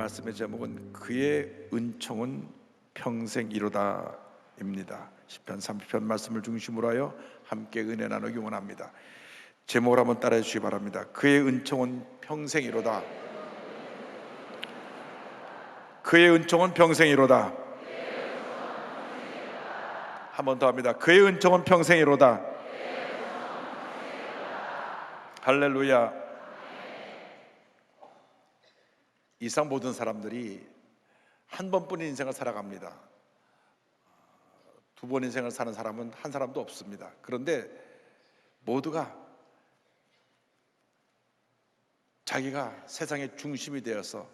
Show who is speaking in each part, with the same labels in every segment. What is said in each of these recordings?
Speaker 1: 말씀의 제목은 그의 은총은 평생이로다입니다. 시편 30편 말씀을 중심으로 하여 함께 은혜 나누기 원합니다. 제목을 한번 따라해 주시기 바랍니다. 그의 은총은 평생이로다. 그의 은총은 평생이로다. 한 번 더 합니다. 그의 은총은 평생이로다. 할렐루야. 이상 모든 사람들이 한 번뿐인 인생을 살아갑니다. 두 번 인생을 사는 사람은 한 사람도 없습니다. 그런데 모두가 자기가 세상의 중심이 되어서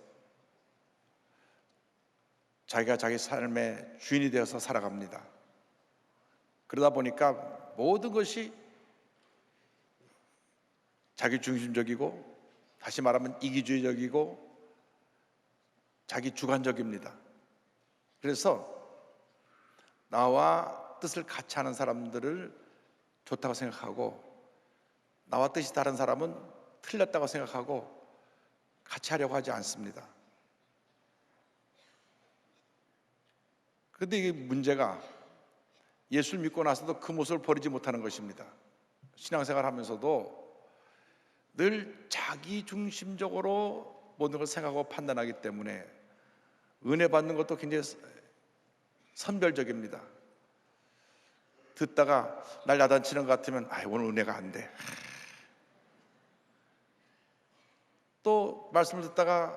Speaker 1: 자기가 자기 삶의 주인이 되어서 살아갑니다. 그러다 보니까 모든 것이 자기 중심적이고, 다시 말하면 이기주의적이고 자기 주관적입니다. 그래서 나와 뜻을 같이 하는 사람들을 좋다고 생각하고, 나와 뜻이 다른 사람은 틀렸다고 생각하고 같이 하려고 하지 않습니다. 그런데 이게 문제가 예수를 믿고 나서도 그 모습을 버리지 못하는 것입니다. 신앙생활 하면서도 늘 자기 중심적으로 모든 걸 생각하고 판단하기 때문에 은혜 받는 것도 굉장히 선별적입니다. 듣다가 날 야단치는 것 같으면 오늘 은혜가 안 돼. 또 말씀을 듣다가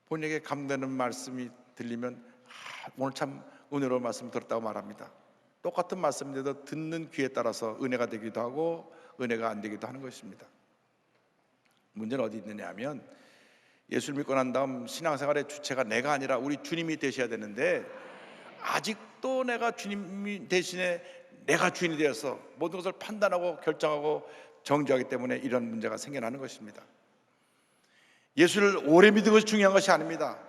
Speaker 1: 본인에게 감되는 말씀이 들리면 오늘 참 은혜로운 말씀 들었다고 말합니다. 똑같은 말씀인데도 듣는 귀에 따라서 은혜가 되기도 하고 은혜가 안 되기도 하는 것입니다. 문제는 어디 있느냐 하면, 예수를 믿고 난 다음 신앙생활의 주체가 내가 아니라 우리 주님이 되셔야 되는데, 아직도 내가 주님 대신에 내가 주인이 되어서 모든 것을 판단하고 결정하고 정죄하기 때문에 이런 문제가 생겨나는 것입니다. 예수를 오래 믿은 것이 중요한 것이 아닙니다.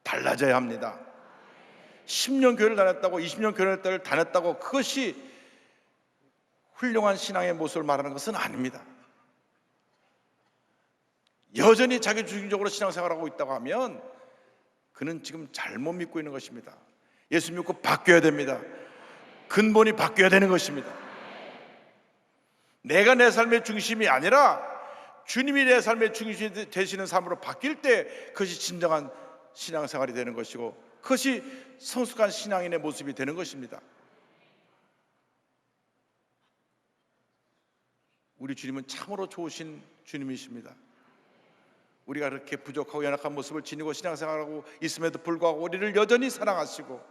Speaker 1: 달라져야 합니다. 10년 교회를 다녔다고, 20년 교회를 다녔다고 그것이 훌륭한 신앙의 모습을 말하는 것은 아닙니다. 여전히 자기 중심적으로 신앙생활하고 있다고 하면 그는 지금 잘못 믿고 있는 것입니다. 예수 믿고 바뀌어야 됩니다. 근본이 바뀌어야 되는 것입니다. 내가 내 삶의 중심이 아니라 주님이 내 삶의 중심이 되시는 삶으로 바뀔 때 그것이 진정한 신앙생활이 되는 것이고, 그것이 성숙한 신앙인의 모습이 되는 것입니다. 우리 주님은 참으로 좋으신 주님이십니다. 우리가 그렇게 부족하고 연약한 모습을 지니고 신앙생활하고 있음에도 불구하고 우리를 여전히 사랑하시고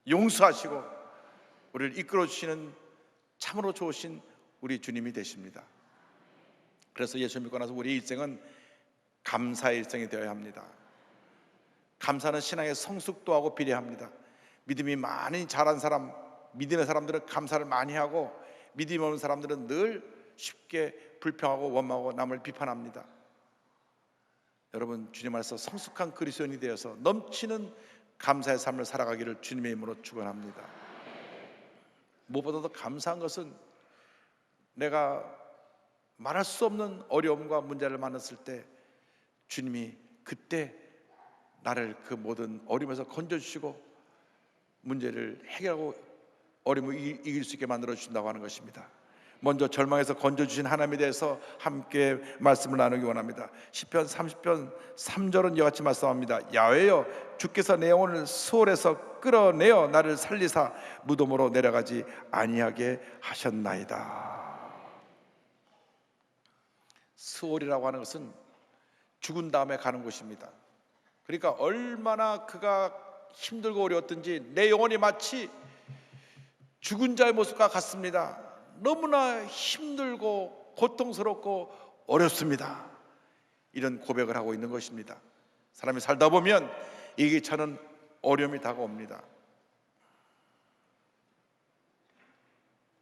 Speaker 1: 용서하시고 우리를 이끌어 주시는 참으로 좋으신 우리 주님이 되십니다. 그래서 예수 믿고 나서 우리의 일생은 감사의 일생이 되어야 합니다. 감사는 신앙의 성숙도하고 비례합니다. 믿음이 많이 자란 사람, 믿음의 사람들은 감사를 많이 하고, 믿음 없는 사람들은 늘 쉽게 불평하고 원망하고 남을 비판합니다. 여러분, 주님 안에서 성숙한 그리스도인이 되어서 넘치는 감사의 삶을 살아가기를 주님의 이름으로 축원합니다. 무엇보다도 감사한 것은 내가 말할 수 없는 어려움과 문제를 만났을 때 주님이 그때 나를 그 모든 어려움에서 건져주시고 문제를 해결하고 어려움을 이길 수 있게 만들어 주신다고 하는 것입니다. 먼저 절망에서 건져주신 하나님에 대해서 함께 말씀을 나누기 원합니다. 시편 30편 3절은 이와 같이 말씀합니다. 야훼여, 주께서 내 영혼을 수월에서 끌어내어 나를 살리사 무덤으로 내려가지 아니하게 하셨나이다. 수월이라고 하는 것은 죽은 다음에 가는 곳입니다. 그러니까 얼마나 그가 힘들고 어려웠든지 내 영혼이 마치 죽은 자의 모습과 같습니다. 너무나 힘들고 고통스럽고 어렵습니다. 이런 고백을 하고 있는 것입니다. 사람이 살다 보면 예기치 않은 어려움이 다가옵니다.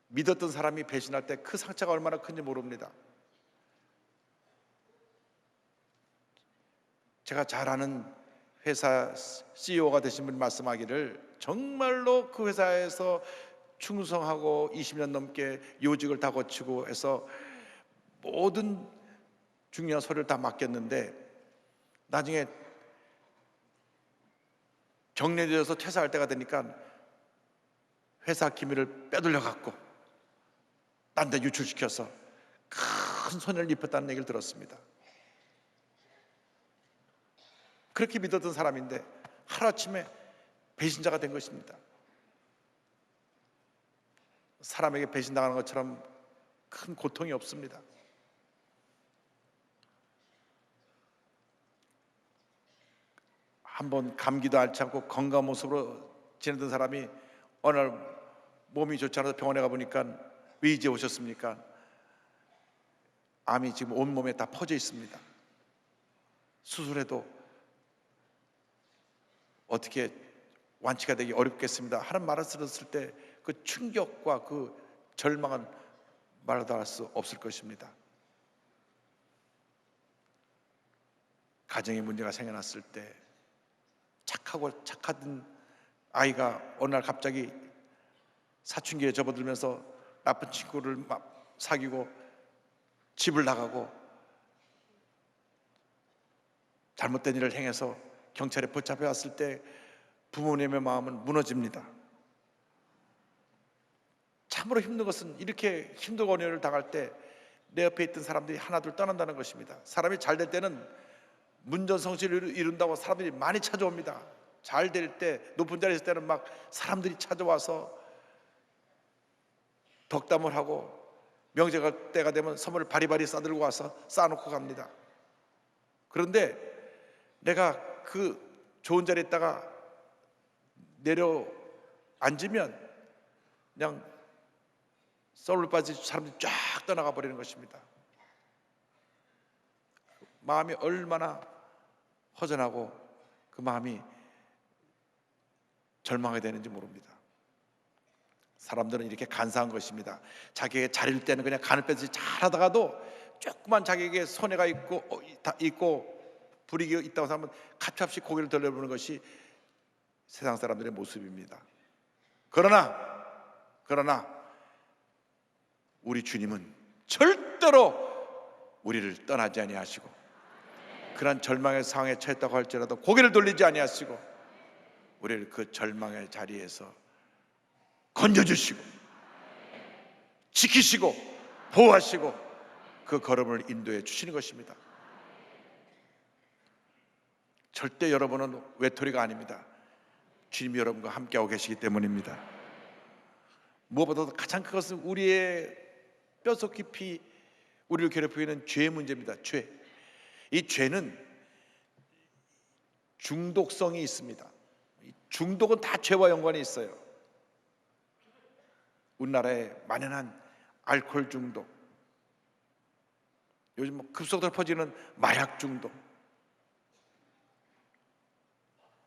Speaker 1: 믿었던 사람이 배신할 때 그 상처가 얼마나 큰지 모릅니다. 제가 잘 아는 회사 CEO가 되신 분이 말씀하기를, 정말로 그 회사에서 충성하고 20년 넘게 요직을 다 거치고 해서 모든 중요한 서류를 다 맡겼는데 나중에 정리되어서 퇴사할 때가 되니까 회사 기밀을 빼돌려 갖고 딴 데 유출시켜서 큰 손해를 입혔다는 얘기를 들었습니다. 그렇게 믿었던 사람인데 하루아침에 배신자가 된 것입니다. 사람에게 배신당하는 것처럼 큰 고통이 없습니다. 한번 감기도 앓지 않고 건강한 모습으로 지내던 사람이 어느 날 몸이 좋지 않아서 병원에 가보니까 왜 이제 오셨습니까? 암이 지금 온몸에 다 퍼져 있습니다. 수술해도 어떻게 완치가 되기 어렵겠습니다 하는 말을 들었을 때 그 충격과 그 절망은 말도 할 수 없을 것입니다. 가정에 문제가 생겨났을 때 착하던 아이가 어느 날 갑자기 사춘기에 접어들면서 나쁜 친구를 막 사귀고 집을 나가고 잘못된 일을 행해서 경찰에 붙잡혀 왔을 때 부모님의 마음은 무너집니다. 참으로 힘든 것은 이렇게 힘들고 어려움을 당할 때 내 옆에 있던 사람들이 하나둘 떠난다는 것입니다. 사람이 잘 될 때는 문전성시를 이룬다고 사람들이 많이 찾아옵니다. 잘 될 때, 높은 자리에 있을 때는 막 사람들이 찾아와서 덕담을 하고 명절 때가 되면 선물을 바리바리 싸들고 와서 쌓아놓고 갑니다. 그런데 내가 그 좋은 자리에 있다가 내려 앉으면 그냥 썰물 빠진 사람들이 쫙 떠나가 버리는 것입니다. 마음이 얼마나 허전하고 그 마음이 절망하게 되는지 모릅니다. 사람들은 이렇게 간사한 것입니다. 자기에게 잘일 때는 그냥 간을 빼듯이 잘하다가도 조그만 자기에게 손해가 있고 불이익이 있다고 하면 가차없이 고개를 돌려보는 것이 세상 사람들의 모습입니다. 그러나 우리 주님은 절대로 우리를 떠나지 아니하시고 그런 절망의 상황에 처했다고 할지라도 고개를 돌리지 아니하시고 우리를 그 절망의 자리에서 건져주시고 지키시고 보호하시고 그 걸음을 인도해 주시는 것입니다. 절대 여러분은 외톨이가 아닙니다. 주님이 여러분과 함께하고 계시기 때문입니다. 무엇보다도 가장 큰 것은 우리의 뼛속 깊이 우리를 괴롭히고 있는 죄의 문제입니다. 죄. 이 죄는 중독성이 있습니다. 중독은 다 죄와 연관이 있어요. 우리나라에 만연한 알코올 중독, 요즘 급속도로 퍼지는 마약 중독,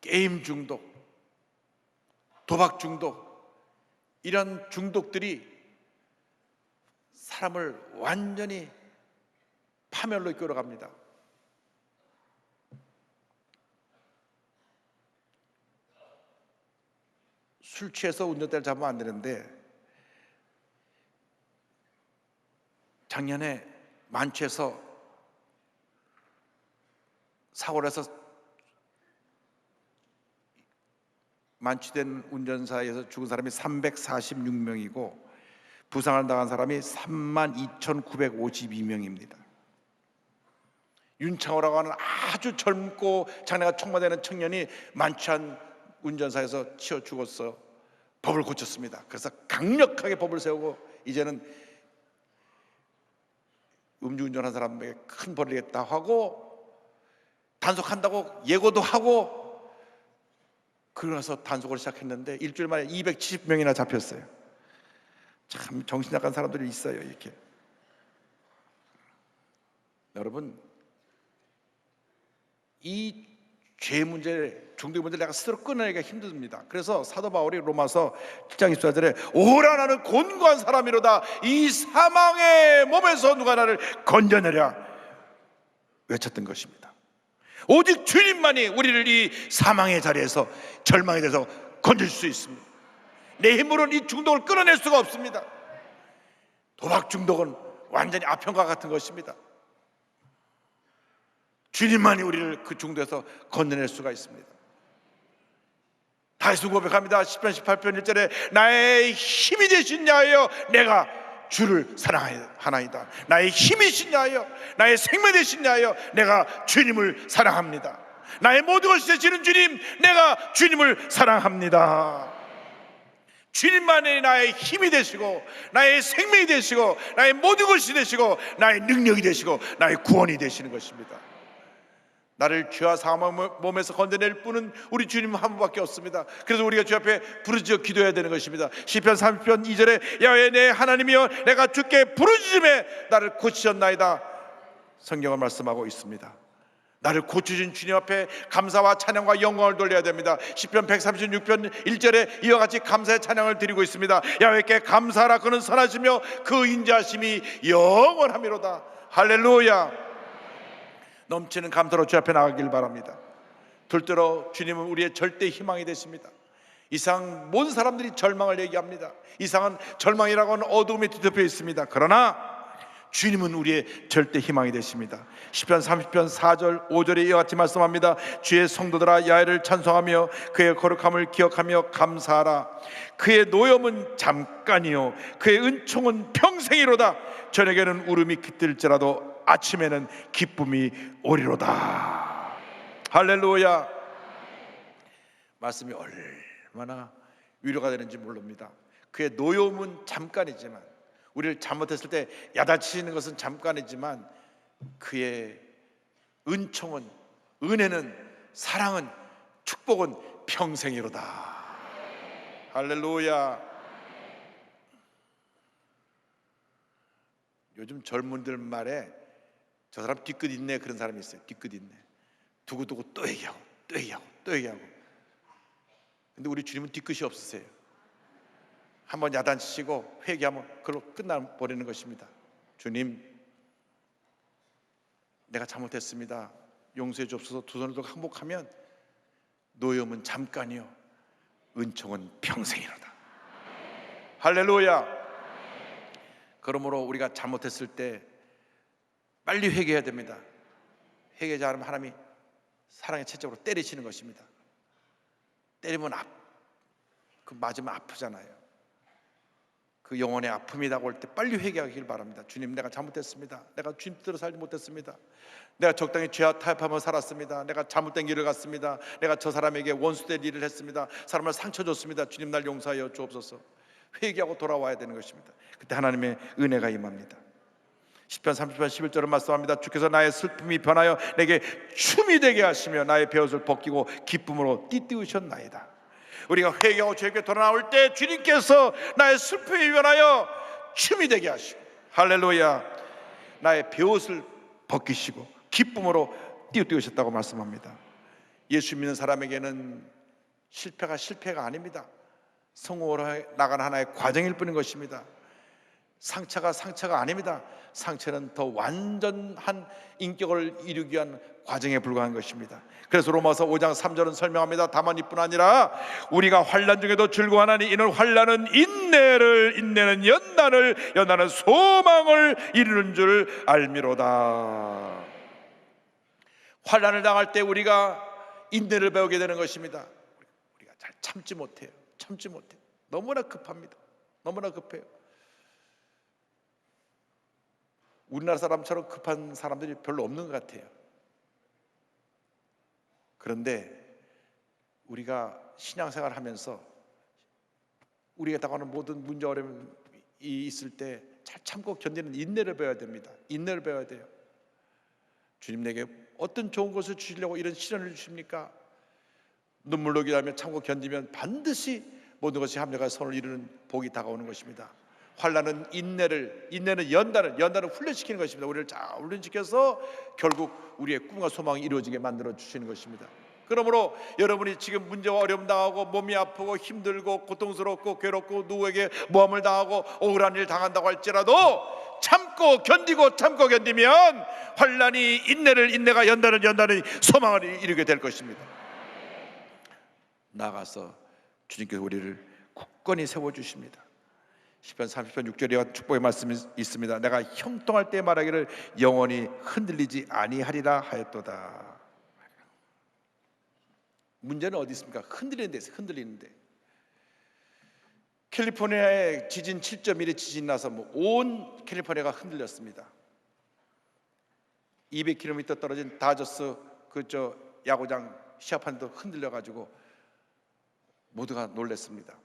Speaker 1: 게임 중독, 도박 중독, 이런 중독들이 사람을 완전히 파멸로 이끌어갑니다. 술 취해서 운전대를 잡으면 안 되는데 작년에 만취해서 사고를 해서 만취된 운전사에서 죽은 사람이 346명이고 부상을 당한 사람이 32,952명입니다. 윤창호라고 하는 아주 젊고 장래가 촉망되는 청년이 만취한 운전사에서 치여 죽었어요. 법을 고쳤습니다. 그래서 강력하게 법을 세우고 이제는 음주운전한 사람에게 큰 벌을 내겠다 하고 단속한다고 예고도 하고 그러면서 단속을 시작했는데 일주일 만에 270명이나 잡혔어요. 참 정신 나간 사람들이 있어요. 이렇게 여러분, 이 죄 문제, 중독 문제를 내가 스스로 끊어내기가 힘듭니다. 그래서 사도 바울이 로마서 7장 24절에 오라 나는 곤고한 사람이로다 이 사망의 몸에서 누가 나를 건져내랴 외쳤던 것입니다. 오직 주님만이 우리를 이 사망의 자리에서 절망에 대해서 건질 수 있습니다. 내 힘으로는 이 중독을 끊어낼 수가 없습니다. 도박 중독은 완전히 아편과 같은 것입니다. 주님만이 우리를 그 중독에서 건져낼 수가 있습니다. 다시 고백합니다. 10편 18편 1절에 나의 힘이 되신 야하여 내가 주를 사랑하나이다. 나의 힘이신 야하여, 나의 생명 되신 야하여 내가 주님을 사랑합니다. 나의 모든 것이 되시는 주님, 내가 주님을 사랑합니다. 주님만이 나의 힘이 되시고 나의 생명이 되시고 나의 모든 것이 되시고 나의 능력이 되시고 나의 구원이 되시는 것입니다. 나를 죄와 사망의 몸에서 건져낼 분은 우리 주님 한 분밖에 없습니다. 그래서 우리가 주 앞에 부르짖어 기도해야 되는 것입니다. 시편 30편 2절에 야훼 내 하나님이여 내가 주께 부르짖음에 나를 고치셨나이다. 성경은 말씀하고 있습니다. 나를 고쳐준 주님 앞에 감사와 찬양과 영광을 돌려야 됩니다. 시편 136편 1절에 이와 같이 감사의 찬양을 드리고 있습니다. 야훼께 감사하라. 그는 선하시며 그 인자하심이 영원하미로다. 할렐루야. 넘치는 감사로 주 앞에 나가길 바랍니다. 둘째로 주님은 우리의 절대 희망이 되십니다. 이상 모든 사람들이 절망을 얘기합니다. 이상은 절망이라고 하는 어두움에 뒤덮여 있습니다. 그러나 주님은 우리의 절대 희망이 되십니다. 시편 30편 4절 5절에 이와 같이 말씀합니다. 주의 성도들아 야훼를 찬송하며 그의 거룩함을 기억하며 감사하라. 그의 노염은 잠깐이요 그의 은총은 평생이로다. 저녁에는 울음이 깃들지라도 아침에는 기쁨이 오리로다. 할렐루야. 말씀이 얼마나 위로가 되는지 모릅니다. 그의 노여움은 잠깐이지만, 우리를 잘못했을 때 야단치시는 것은 잠깐이지만, 그의 은총은, 은혜는, 사랑은, 축복은 평생이로다. 할렐루야. 요즘 젊은들 말에 저 사람 뒤끝 있네 그런 사람이 있어요. 뒤끝 있네. 두고두고 또 얘기하고 또 얘기하고 또 얘기하고. 근데 우리 주님은 뒤끝이 없으세요. 한번 야단치시고 회개하면 그걸로 끝나버리는 것입니다. 주님, 내가 잘못했습니다. 용서해 주옵소서. 두 손을 들고 항복하면 노여움은 잠깐이요 은총은 평생이로다. 할렐루야. 그러므로 우리가 잘못했을 때 빨리 회개해야 됩니다. 회개하지 않으면 하나님이 사랑의 채찍으로 때리시는 것입니다. 때리면 그 맞으면 아프잖아요. 그 영혼의 아픔이 다가올 때 빨리 회개하길 바랍니다. 주님, 내가 잘못했습니다. 내가 주님 뜻대로 살지 못했습니다. 내가 적당히 죄와 타협하며 살았습니다. 내가 잘못된 길을 갔습니다. 내가 저 사람에게 원수될 일을 했습니다. 사람을 상처 줬습니다. 주님, 날 용서하여 주옵소서. 회개하고 돌아와야 되는 것입니다. 그때 하나님의 은혜가 임합니다. 시편 30편 11절은 말씀합니다. 주께서 나의 슬픔이 변하여 내게 춤이 되게 하시며 나의 베옷을 벗기고 기쁨으로 띠띠우셨나이다. 우리가 회개하고 주에게 돌아나올 때 주님께서 나의 슬픔이 변하여 춤이 되게 하시고, 할렐루야, 나의 베옷을 벗기시고 기쁨으로 띠우셨다고 말씀합니다. 예수 믿는 사람에게는 실패가 아닙니다. 성공으로 나가는 하나의 과정일 뿐인 것입니다. 상처가 아닙니다. 상처는 더 완전한 인격을 이루기 위한 과정에 불과한 것입니다. 그래서 로마서 5장 3절은 설명합니다. 다만 이뿐 아니라 우리가 환난 중에도 즐거워하나니 이는 환난은 인내를, 인내는 연단을, 연단은 소망을 이루는 줄 알미로다. 환난을 당할 때 우리가 인내를 배우게 되는 것입니다. 우리가 잘 참지 못해요. 너무나 급합니다. 너무나 급해요. 우리나라 사람처럼 급한 사람들이 별로 없는 것 같아요. 그런데 우리가 신앙생활을 하면서 우리가 당하는 모든 문제 어려움이 있을 때 잘 참고 견디는 인내를 배워야 됩니다. 인내를 배워야 돼요. 주님, 내게 어떤 좋은 것을 주시려고 이런 시련을 주십니까? 눈물로 기도하며 참고 견디면 반드시 모든 것이 합력하여 선을 이루는 복이 다가오는 것입니다. 환난은 인내는 연단을 훈련시키는 것입니다. 우리를 잘 훈련시켜서 결국 우리의 꿈과 소망이 이루어지게 만들어 주시는 것입니다. 그러므로 여러분이 지금 문제와 어려움 당하고 몸이 아프고 힘들고 고통스럽고 괴롭고 누구에게 모함을 당하고 억울한 일 당한다고 할지라도 참고 견디면 환난이 인내가 연단을 소망을 이루게 될 것입니다. 나아가서 주님께서 우리를 굳건히 세워주십니다. 시편 30편 6절에 축복의 말씀이 있습니다. 내가 형통할 때 말하기를 영원히 흔들리지 아니하리라 하였도다. 문제는 어디 있습니까? 흔들리는 데 있어요. 흔들리는데. 캘리포니아에 지진 7.1의 지진 나서 온 캘리포니아가 흔들렸습니다. 200km 떨어진 다저스 야구장 시합판도 흔들려 가지고 모두가 놀랐습니다.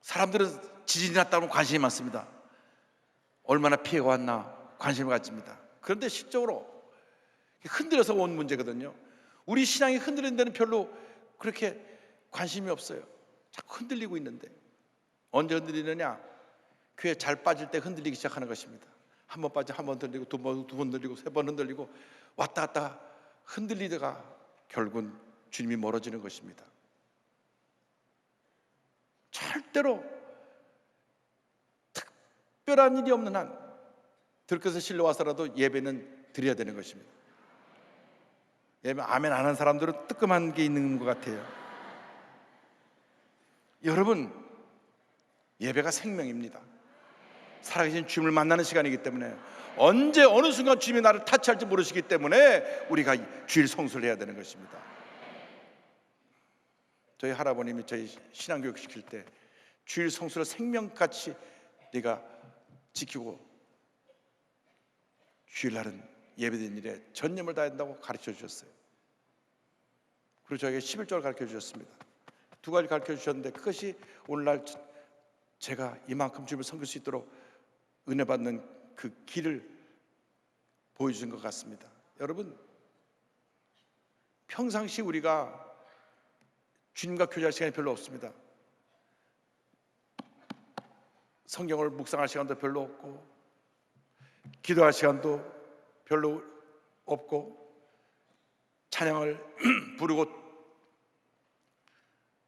Speaker 1: 사람들은 지진이 났다면 관심이 많습니다. 얼마나 피해가 왔나 관심을 가집니다. 그런데 실적으로 흔들려서 온 문제거든요. 우리 신앙이 흔들리는 데는 별로 그렇게 관심이 없어요. 자꾸 흔들리고 있는데 언제 흔들리느냐? 교회 잘 빠질 때 흔들리기 시작하는 것입니다. 한 번 빠져 한 번 흔들리고 두 번 흔들리고 세 번 흔들리고 왔다 갔다 흔들리다가 결국은 주님이 멀어지는 것입니다. 절대로 특별한 일이 없는 한 들켜서 실려 와서라도 예배는 드려야 되는 것입니다. 예배 아멘 안 하는 사람들은 뜨끔한 게 있는 것 같아요. 여러분, 예배가 생명입니다. 살아계신 주님을 만나는 시간이기 때문에 언제 어느 순간 주님이 나를 타치할지 모르시기 때문에 우리가 주일 성수를 해야 되는 것입니다. 저희 할아버님이 저희 신앙교육 시킬 때 주일 성수를 생명같이 네가 지키고 주일날은 예배드리는 일에 전념을 다해야 된다고 가르쳐 주셨어요. 그리고 저에게 11조를 가르쳐 주셨습니다. 두 가지 가르쳐 주셨는데 그것이 오늘날 제가 이만큼 주님을 섬길 수 있도록 은혜 받는 그 길을 보여주신 것 같습니다. 여러분, 평상시 우리가 주님과 교제할 시간이 별로 없습니다. 성경을 묵상할 시간도 별로 없고 기도할 시간도 별로 없고 찬양을 부르고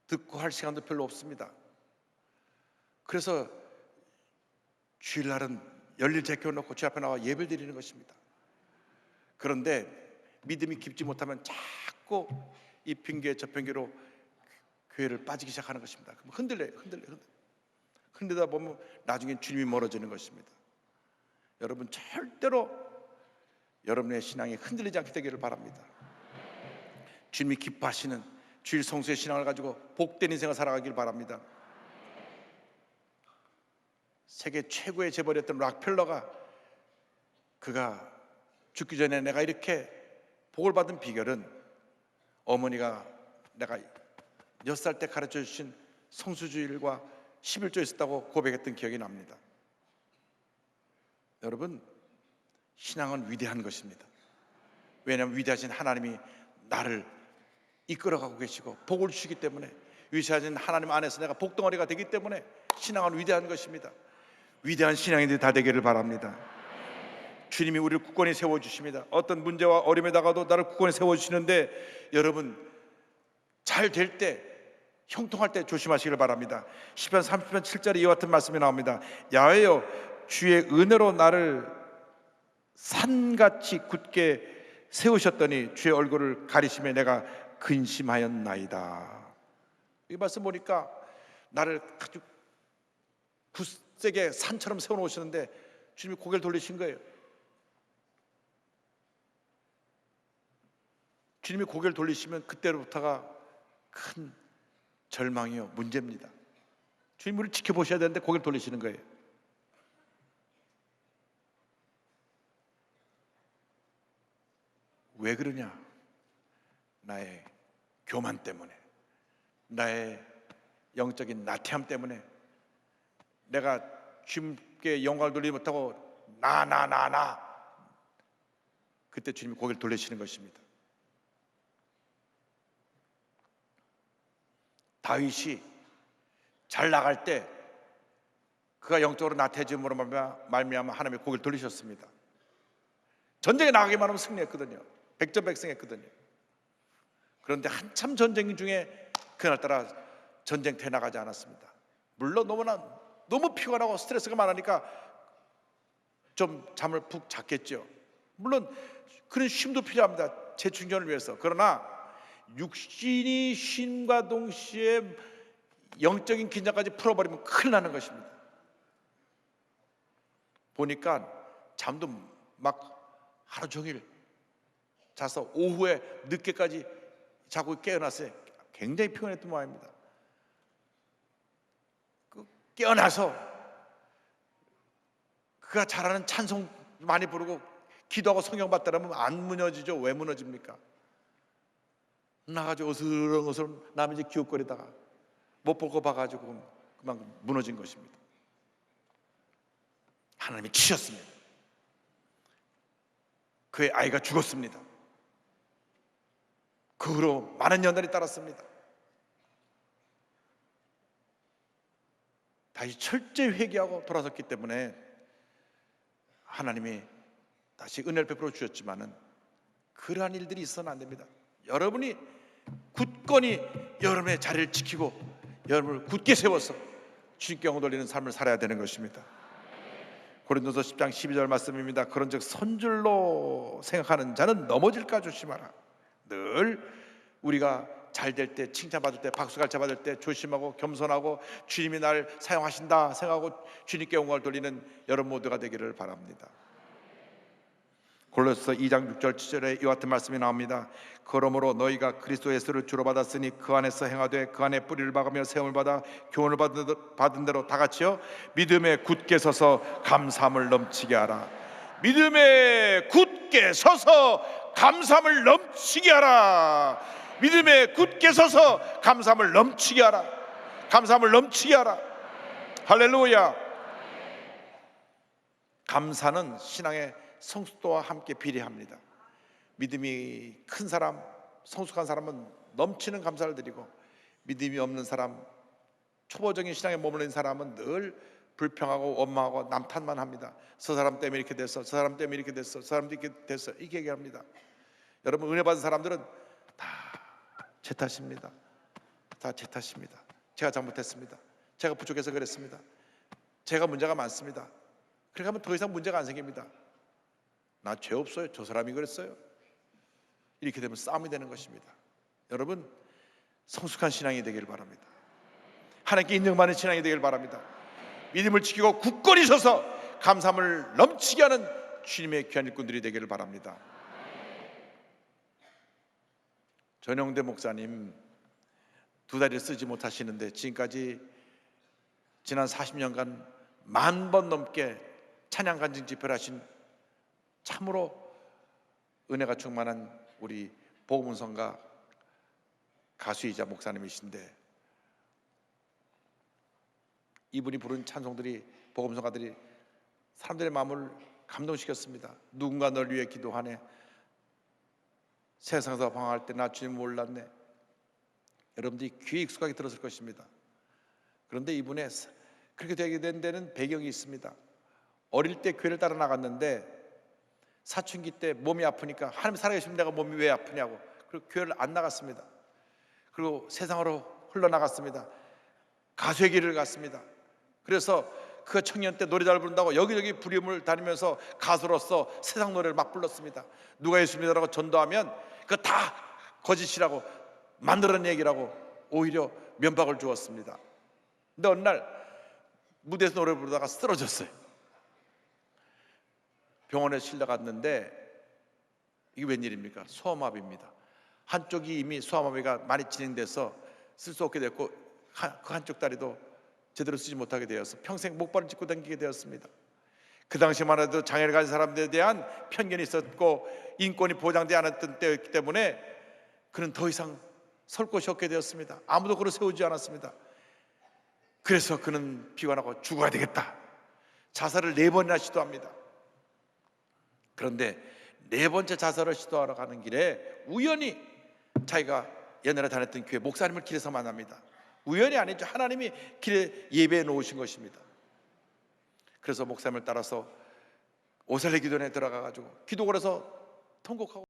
Speaker 1: 듣고 할 시간도 별로 없습니다. 그래서 주일날은 열일 제껴놓고 주 앞에 나와 예배를 드리는 것입니다. 그런데 믿음이 깊지 못하면 자꾸 이 핑계 저 핑계로 교회를 빠지기 시작하는 것입니다. 그럼 흔들다 보면 나중에 주님이 멀어지는 것입니다. 여러분, 절대로 여러분의 신앙이 흔들리지 않게 되기를 바랍니다. 주님이 기뻐하시는 주일 성수의 신앙을 가지고 복된 인생을 살아가길 바랍니다. 세계 최고의 재벌이었던 락펠러가 그가 죽기 전에 내가 이렇게 복을 받은 비결은 어머니가 내가 6살 때 가르쳐 주신 성수주일과 11조 있었다고 고백했던 기억이 납니다. 여러분, 신앙은 위대한 것입니다. 왜냐하면 위대하신 하나님이 나를 이끌어가고 계시고 복을 주시기 때문에, 위대하신 하나님 안에서 내가 복덩어리가 되기 때문에 신앙은 위대한 것입니다. 위대한 신앙인들이 다 되기를 바랍니다. 주님이 우리를 굳건히 세워주십니다. 어떤 문제와 어려움에다가도 나를 굳건히 세워주시는데 여러분, 잘 될 때, 형통할 때 조심하시길 바랍니다. 시편 30편 7절에 이와 같은 말씀이 나옵니다. 야훼여, 주의 은혜로 나를 산같이 굳게 세우셨더니 주의 얼굴을 가리심에 내가 근심하였나이다. 이 말씀 보니까 나를 아주 굳세게 산처럼 세워놓으시는데 주님이 고개를 돌리신 거예요. 주님이 고개를 돌리시면 그때로부터가 큰 절망이요, 문제입니다. 주님 우리를 지켜보셔야 되는데 고개를 돌리시는 거예요. 왜 그러냐? 나의 교만 때문에, 나의 영적인 나태함 때문에 내가 주님께 영광을 돌리지 못하고 나 그때 주님이 고개를 돌리시는 것입니다. 다윗이 잘 나갈 때 그가 영적으로 나태해짐으로 말미암아 하나님의 고개를 돌리셨습니다. 전쟁에 나가기만 하면 승리했거든요. 백전백승했거든요. 그런데 한참 전쟁 중에 그날따라 전쟁터에 나가지 않았습니다. 물론 너무 피곤하고 스트레스가 많으니까 좀 잠을 푹 잤겠죠. 물론 그런 쉼도 필요합니다. 재충전을 위해서. 그러나 육신이 쉼과 동시에 영적인 긴장까지 풀어버리면 큰일 나는 것입니다. 보니까 잠도 막 하루 종일 자서 오후에 늦게까지 자고 깨어났어요. 굉장히 피곤했던 모양입니다. 깨어나서 그가 잘하는 찬송 많이 부르고 기도하고 성경 받더라면 안 무너지죠. 왜 무너집니까? 나가지고 어슬렁어슬렁 남의 집 기웃거리다가 못 볼 거 봐가지고 그만 무너진 것입니다. 하나님이 치셨습니다. 그의 아이가 죽었습니다. 그 후로 많은 연단이 따랐습니다. 다시 철저히 회개하고 돌아섰기 때문에 하나님이 다시 은혜를 베풀어 주셨지만은 그러한 일들이 있어서는 안 됩니다. 여러분이 굳건히 여러분의 자리를 지키고 여러분을 굳게 세워서 주님께 영광 돌리는 삶을 살아야 되는 것입니다. 고린도서 10장 12절 말씀입니다. 그런즉 선줄로 생각하는 자는 넘어질까 조심하라. 늘 우리가 잘 될 때, 칭찬받을 때, 박수갈채 받을 때 조심하고 겸손하고 주님이 날 사용하신다 생각하고 주님께 영광을 돌리는 여러분 모두가 되기를 바랍니다. 골로새서 2장 6절 7절에 이와 같은 말씀이 나옵니다. 그러므로 너희가 그리스도 예수를 주로 받았으니 그 안에서 행하되 그 안에 뿌리를 박으며 세움을 받아 교훈을 받은 대로 다 같이요 믿음에 굳게 서서 감사함을 넘치게 하라. 믿음에 굳게 서서 감사함을 넘치게 하라. 믿음에 굳게 서서 감사함을 넘치게 하라. 감사함을 넘치게 하라. 할렐루야. 감사는 신앙의 성숙도와 함께 비례합니다. 믿음이 큰 사람, 성숙한 사람은 넘치는 감사를 드리고, 믿음이 없는 사람, 초보적인 신앙에 머물러 있는 사람은 늘 불평하고 원망하고 남탓만 합니다. 저 사람 때문에 이렇게 됐어, 저 사람 때문에 이렇게 됐어, 저 사람도 이렇게 됐어, 이렇게 얘기합니다. 여러분, 은혜 받은 사람들은 다 제 탓입니다. 다 제 탓입니다. 제가 잘못했습니다. 제가 부족해서 그랬습니다. 제가 문제가 많습니다. 그렇게 하면 더 이상 문제가 안 생깁니다. 나 죄 없어요. 저 사람이 그랬어요. 이렇게 되면 싸움이 되는 것입니다. 여러분, 성숙한 신앙이 되길 바랍니다. 하나님께 인정받는 신앙이 되길 바랍니다. 믿음을 지키고 굳건히 서서 감사함을 넘치게 하는 주님의 귀한 일꾼들이 되기를 바랍니다. 전영대 목사님 두 다리를 쓰지 못하시는데 지금까지 지난 40년간 10,000번 넘게 찬양 간증 집회를 하신 참으로 은혜가 충만한 우리 복음성가 가수이자 목사님이신데, 이분이 부른 찬송들이, 복음성가들이 사람들의 마음을 감동시켰습니다. 누군가 널 위해 기도하네, 세상에서 방황할 때 나 주님 몰랐네. 여러분들이 귀에 익숙하게 들었을 것입니다. 그런데 이분의 그렇게 되게 된 데는 배경이 있습니다. 어릴 때 교회를 따라 나갔는데 사춘기 때 몸이 아프니까 하나님 살아계시면 내가 몸이 왜 아프냐고, 그리고 교회를 안 나갔습니다. 그리고 세상으로 흘러나갔습니다. 가수의 길을 갔습니다. 그래서 그 청년 때 노래 잘 부른다고 여기저기 부림을 다니면서 가수로서 세상 노래를 막 불렀습니다. 누가 예수 믿으라고 전도하면 그거 다 거짓이라고 만들어낸 얘기라고 오히려 면박을 주었습니다. 근데 어느 날 무대에서 노래 부르다가 쓰러졌어요. 병원에 실려갔는데 이게 웬일입니까? 소아마비입니다. 한쪽이 이미 소아마비가 많이 진행돼서 쓸 수 없게 됐고, 그 한쪽 다리도 제대로 쓰지 못하게 되어서 평생 목발을 짚고 다니게 되었습니다. 그 당시만 해도 장애를 가진 사람들에 대한 편견이 있었고 인권이 보장되지 않았던 때였기 때문에 그는 더 이상 설 곳이 없게 되었습니다. 아무도 그를 세우지 않았습니다. 그래서 그는 비관하고 죽어야 되겠다, 자살을 4번이나 시도합니다. 그런데 4번째 자살을 시도하러 가는 길에 우연히 자기가 옛날에 다녔던 교회 목사님을 길에서 만납니다. 우연이 아니죠. 하나님이 길에 예배해 놓으신 것입니다. 그래서 목사님을 따라서 오살레 기도원에 들어가가지고 기도를 해서 통곡하고